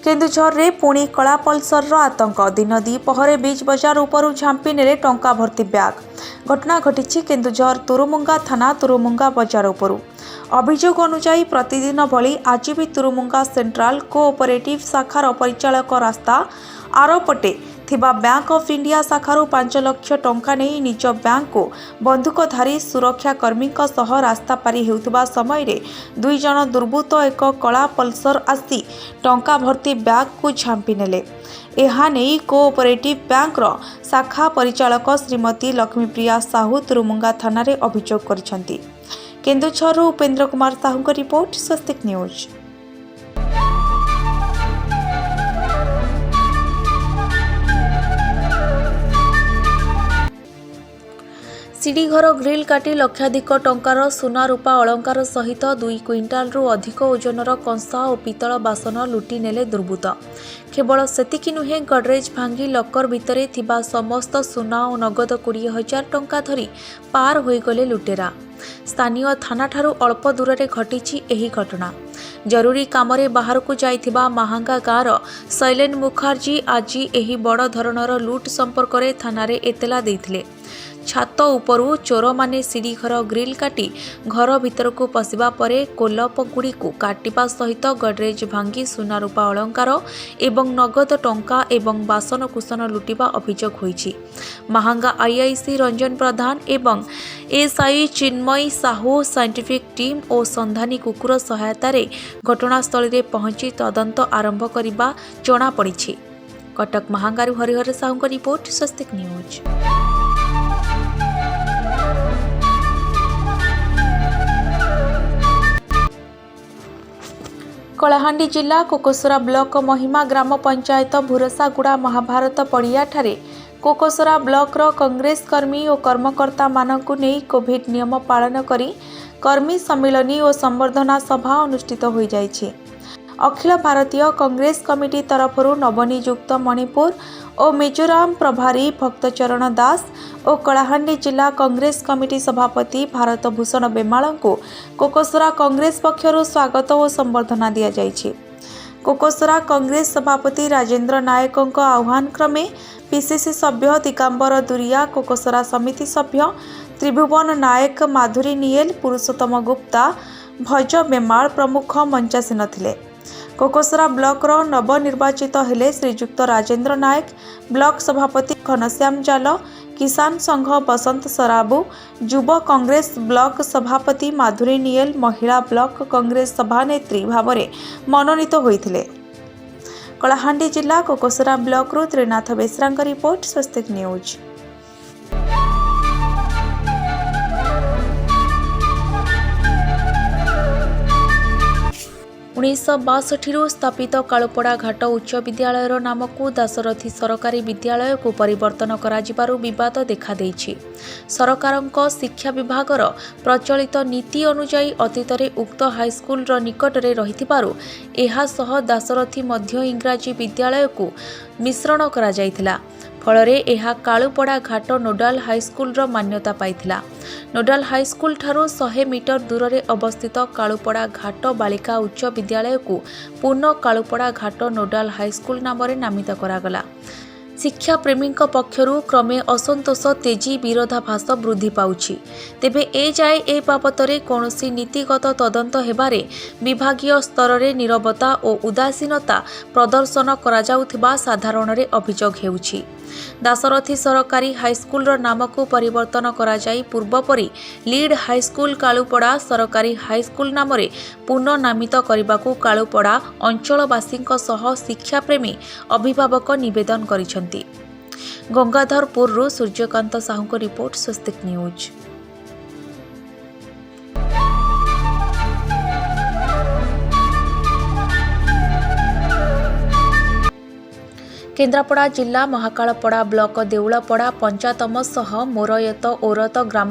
केन्दुझर रे पुणी कला पल्सर आतंक दिन द्विपहरे बीच बजार उपरू झांपी नेले टंका भर्ती ब्याग। घटना घटी केन्दुझर तुरुमुंगा थाना तुरुमुंगा बजार उपरू। अभियोग अनुसार प्रतिदिन भली आज भी तुरुमुंगा सेंट्राल कोऑपरेटिव शाखार परिचालक रास्ता आरपटे थिबा बैंक ऑफ इंडिया शाखार 5 लाख टंका नहीं निज बैंक को बंदूकधारी सुरक्षाकर्मी सह रास्ता पारी हेउथबा समय रे दुई जन दुर्बृत्त एक कला पल्सर आसी टंका भर्ती बैग को झांपी नेले। एहा नहीं कोऑपरेटिव बैंक रो शाखा परिचालक श्रीमती लक्ष्मीप्रिया साहू तुरुमुंगा थाना रे अभियोग करिसेंती। केन्दुझर उपेन्द्र कुमार साहू को रिपोर्ट, स्वस्तिक न्यूज। सीढ़ी घर ग्रिल काटी लक्षाधिक टंकार सुना रूपा अलंकार सहित 2 क्विंटाल रु अधिक ओजनर कंसा और पितल बासन लुटी नेले दुर्बृत्त। केवल सेतिकी नुहे, गडरेज भांगी लकर भितरे थिबा समस्त सुना और नगद 20,000 टंका धरी पार होईगले लुटेरा। स्थानीय थाना ठारू अल्प दूर में घटी एही घटना। जरूरी कामरे बाहर को जाइथिबा महांगा गाँवर शैलेन मुखार्जी आज एही बड़ धरणर लुट संपर्क में थाना रे एतला देइथिले। छात उपरू चोर माने सीढ़ी घर ग्रिल काटी घर भीतर को पशिबा परे कोलप गुड़ी को काटिबा सहित गडरेज भांगी सुना रूपा अलंकार एवं नगद टंका एवं बासन कुसन लुटिबा अभियोग होईछि। महांगा आईआईसी रंजन प्रधान एवं SI Chinmayi Sahu scientific team और संधानी कुकुर सहायता रे घटनास्थल रे पहुंची तदंत आरंभ करिबा जणा पड़िछि। कटक महांगारू हरिहर साहू को रिपोर्ट, स्वस्तिक न्यूज। कलाहांडी जिला कोकोसरा ब्लॉक महिमा ग्राम पंचायत भुरसागुड़ा महाभारत पड़िया ठारे कोकोसरा ब्लॉक रो कांग्रेस कर्मी और कर्मकर्ता मानकु नेई कोविड नियम पालन करी कर्मी सम्मिलनी और संबर्धना सभा अनुष्ठित हो जाइछि। अखिल भारतीय कांग्रेस कमिटी तरफरु नवनियुक्त मणिपुर और मिजोराम प्रभारी भक्तचरण दास और कलाहांडी जिला कांग्रेस कमिटी सभापति भारत भूषण बेमाल को कोकोसरा कांग्रेस पक्षरु स्वागत और संबर्धना दिया जाइछि। कोकोसरा कांग्रेस सभापति राजेंद्र नायक आह्वान क्रमे पीसीसी सभ्य दिगंबर दुरिया, कोकोसरा समिति सभ्य त्रिभुवन नायक, माधुरी नियेल, पुरुषोत्तम गुप्ता, भज बेमाल प्रमुख मंचासीन थिले। कोकोसरा ब्लॉक रो नवनिर्वाचित हेले श्रीजुक्त राजेंद्र नायक, ब्लॉक सभापति घनश्याम जाल, किसान संघ बसंत सराबू, युव कांग्रेस ब्लॉक सभापति माधुरी नियेल महिला ब्लॉक कांग्रेस सभानेत्री भाव में मनोनीत होइथिले। कलाहांडी जिला कोकोसरा ब्लॉक रु त्रिनाथ बेसरा रिपोर्ट, स्वस्तिक न्यूज। 1962 स्थापित कालुपड़ा घाट उच्च विद्यालयर नाम को दाशरथी सरकारी विद्यालय को परिवर्तन कराजिबारु विवाद देखा देइछि। सरकारक शिक्षा विभागर प्रचलित नीति अनुसार अतीतरे उक्त हाईस्कूल निकटरे रहिथिबारु एहा सह दाशरथी मध्य इंग्राजी विद्यालय को मिश्रण करा जाइथिला। फलरे एहा कालुपड़ा घाट नोडाल हाईस्कूल मान्यता पाइथिला। नोडाल हाईस्कूल ठारू 100 मीटर दूर में अवस्थित कालुपड़ा घाट बालिका उच्च विद्यालय को पूर्ण कालुपड़ा घाट नोडाल हाईस्कूल नाम नामित करागला। शिक्षा प्रेमी पक्षरु क्रमे असंतोष तेजी विरोधाभास वृद्धि पाउछि। तेबे ए जाए ए बाबतरे कौनसी नीतिगत तदंत हेबारे विभागीय स्तर रे नीरवता और उदासीनता प्रदर्शन कराजाउथिबा साधारण रे अभियोग हेउछि। दाशरथी सरकारी हाईस्कूल नाम को परिवर्तन कराई पूर्वपरी लीड हाईस्कूल कालुपड़ा सरकारी हाईस्कूल नाम पुनः नामित करने कालुपड़ा अंचलवासी शिक्षाप्रेमी अभिभावक निवेदन करिसेंती। गंगाधरपुर सूर्यकांत साहू को रिपोर्ट, स्वस्तिक न्यूज। केन्द्रापड़ा जिला महाकालपड़ा ब्लॉक देउलपड़ा पंचायतम सह मोरयत ओरत ग्राम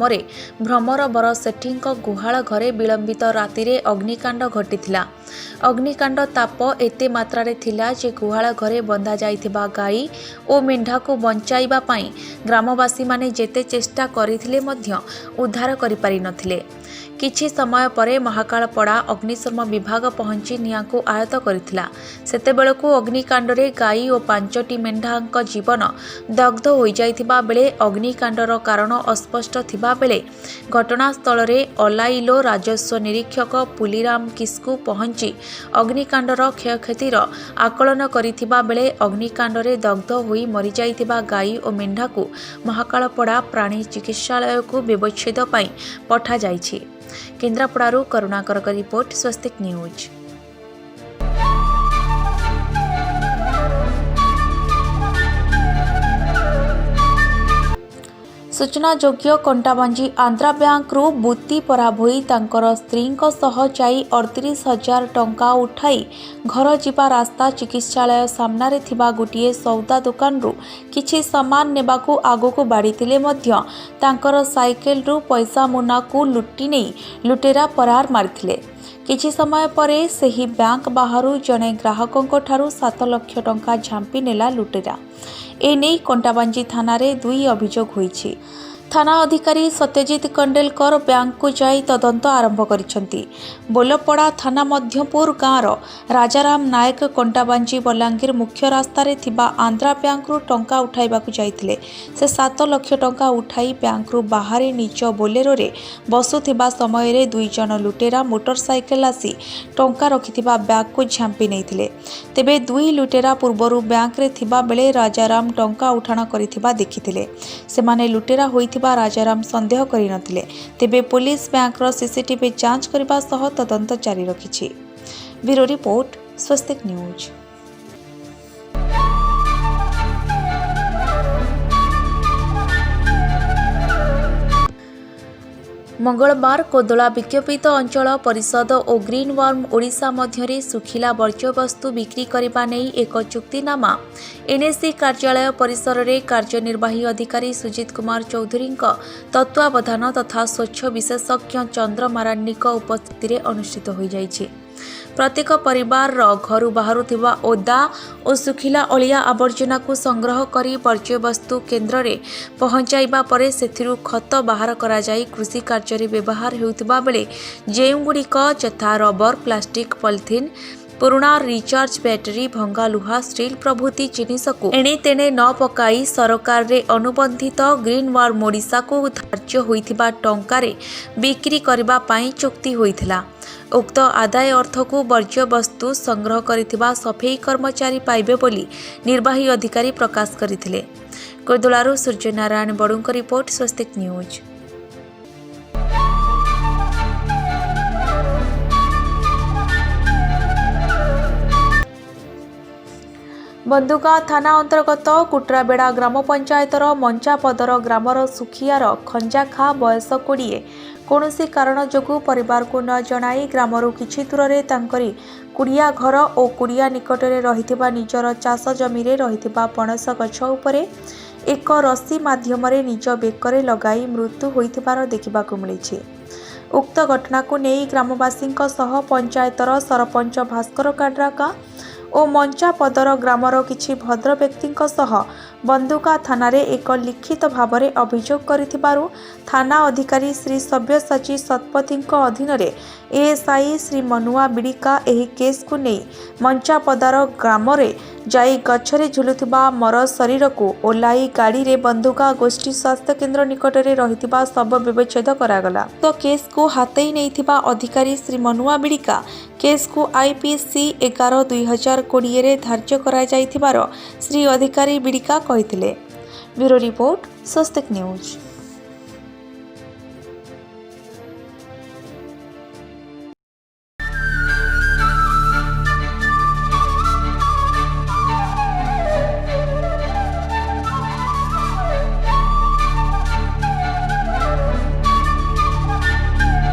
भ्रमर बर सेठी गुहाल घरे विलंबित राति रे अग्निकांड घटिथिला। अग्निकांड ताप एते मात्रारे थिला जे गुहाल घरे बंधा जाइथिबा गाई और मेंढा को बंचाइबा पाई ग्रामवासी माने जेते चेष्टा करिथिले मध्य उद्धार करि पारि नथिले। किछि समय परे महाकालपड़ा अग्निशम विभाग पहुंची निआं को आयत्त करथिला। सेतेबेलकु अग्निकांडरे गाई और 5टी मेंढांक जीवन दग्ध हो जाइथिबा बेले अग्निकांडर कारण अस्पष्ट थिबा बेले घटनास्थल रे अलाइलो राजस्व निरीक्षक पुलीराम किस्कु पहुंची अग्निकांडर क्षयक्षतिर आकलन करिथिबा बेले अग्निकांडरे दग्ध होई मरि जाइथिबा गाई और मेंढा को महाकालपड़ा प्राणी चिकित्सालय को व्यवच्छेद पई पठा जाइछि। केन्द्रापड़ारू करुणाकर रिपोर्ट, स्वस्तिक न्यूज। सूचनायोग्य कंटाबांजी आंध्रा बैंकरू बुत्ती पराब होई तांकर स्त्रींक सह जाई 38,000 टंका उठाई घर जिबा रास्ता चिकित्सालय सामनारे थिबा गोटिए सौदा दुकानरू किछि सामान नेबाकू आगोकू बाड़ीतिले मध्य तांकर साइकेलरू पैसा मुनाकू लुटी नेई लुटेरा परार मारिथिले। किछि समय परे सेही बैंक बाहरु जणे ग्राहकंक ठारू 7 लाख टंका झांपी नेला लुटेरा। एने कंटाबांजी थाना रे 2 अभियोग होईछि। थाना अधिकारी सत्यजित कंडेलकर बैंक को जाई तदंत आरंभ करिसेंती। बोलपड़ा थाना मध्यपुर गाँवर राजाराम नायक कंटाबांजी बलांगीर मुख्य रास्ता रे थिबा आंध्रा बैंक रु टंका उठाइबाकू जाइथिले। से 7 लाख टंका उठाई बैंक रु बाहरे निज बोलेरो रे बसुथिबा समय रे 2 जन लुटेरा मोटरसाइकेल आसी टंका रखिथिबा बैग को झांपी नेइथिले। तेबे 2 लुटेरा पूर्वरु बैंक रे थिबा बेले राजाराम टंका उठाण करिथिबा देखिथिले। सेमाने लुटेरा होइथिबा राजाराम संदेह करि नथिले। तेबे पुलिस बैंकर सीसीटीवी जांच करबा सह तदंत जारी रखिछि। ब्यूरो रिपोर्ट, स्वस्तिक न्यूज। मंगलवार कोदला विज्ञपित अंचल परिषद और ग्रीन वर्म ओडिशा मध्य सुखिला वर्ज्यवस्तु बिक्री करने नहीं एक चुक्तिनामा एनएससी कार्यालय परिसर में कार्यनिर्वाही अधिकारी सुजित कुमार चौधरी तत्वावधान तथा स्वच्छ विशेषज्ञ चंद्र मारान्निक उपस्थिति में अनुष्ठित हो जाइछि। प्रत्येक परिवार घर बाहर थिबा ओदा और सुखिला अलिया आवर्जना को संग्रह करी वर्ज्यवस्तु केन्द्र रे पहुंचाइबा परे सेथिरु खत बाहर करा जाई कृषि कार्य रे व्यवहार हेउथिबा बेले जेउगुड़िक यथा रबर, प्लास्टिक, पॉलिथिन, पुराणा रिचार्ज बैटरी, भंगा लुहा, स्टील प्रभृति जिनिस को एणे तेणे न पकाई सरकार रे अनुबंधित ग्रीन वर्म ओडिशा को धार्य होइथिबा टंका रे बिक्री करबा पई चुक्ति होइथिला। उक्त आदाय अर्थ को वर्ज्यवस्तु संग्रह करिथिबा सफेई कर्मचारी पाइबे बोली निर्वाही अधिकारी प्रकाश करथिले। कोदलारू सूर्यनारायण बड़ुंक रिपोर्ट, स्वस्तिक न्यूज। बंदुका थाना अंतर्गत कुट्राबेड़ा ग्राम पंचायतर मंचापदर ग्रामर सुखियार खंजाखा बयस 20 कौनसी कारण जोगु परिवार को न जणाई ग्रामरू किछि दूर तांकरी कुड़िया घर और कुड़िया निकटरे रहिथिबा निजर चाष जमी रे रहिथिबा पणस गछ उपरे एक रस्सी माध्यम निज बेकरे लगाई मृत्यु होइथिबार देखिबाकू मिलिछि। उक्त घटना को नहीं ग्रामवासी पंचायतर सरपंच भास्कर काड्राका और मंचापदर ग्रामर किछि भद्र व्यक्ति बंदुका थाना रे एक लिखित भाव में अभियोग करिथिबारु थाना अधिकारी श्री सब्यसाची शतपथी अधीन रे एएसआई श्री मनुआ बिड़िका एही केस को नहीं मंचापदार ग्राम रे जाई गछरे झुलुथिबा मर शरीर को ओलाई गाड़ी रे बंदुका गोष्ठी स्वास्थ्य केन्द्र निकट रे रहिथिबा शव व्यवच्छेद करागला। तो केस को हाथई नैथिबा अधिकारी श्री मनुआ बिड़िका केस को आईपीसी 11/2020 रे धार्य करा जाइथिबार श्री अधिकारी बिड़िका कहिथिले। ब्यूरो रिपोर्ट, स्वस्तिक न्यूज।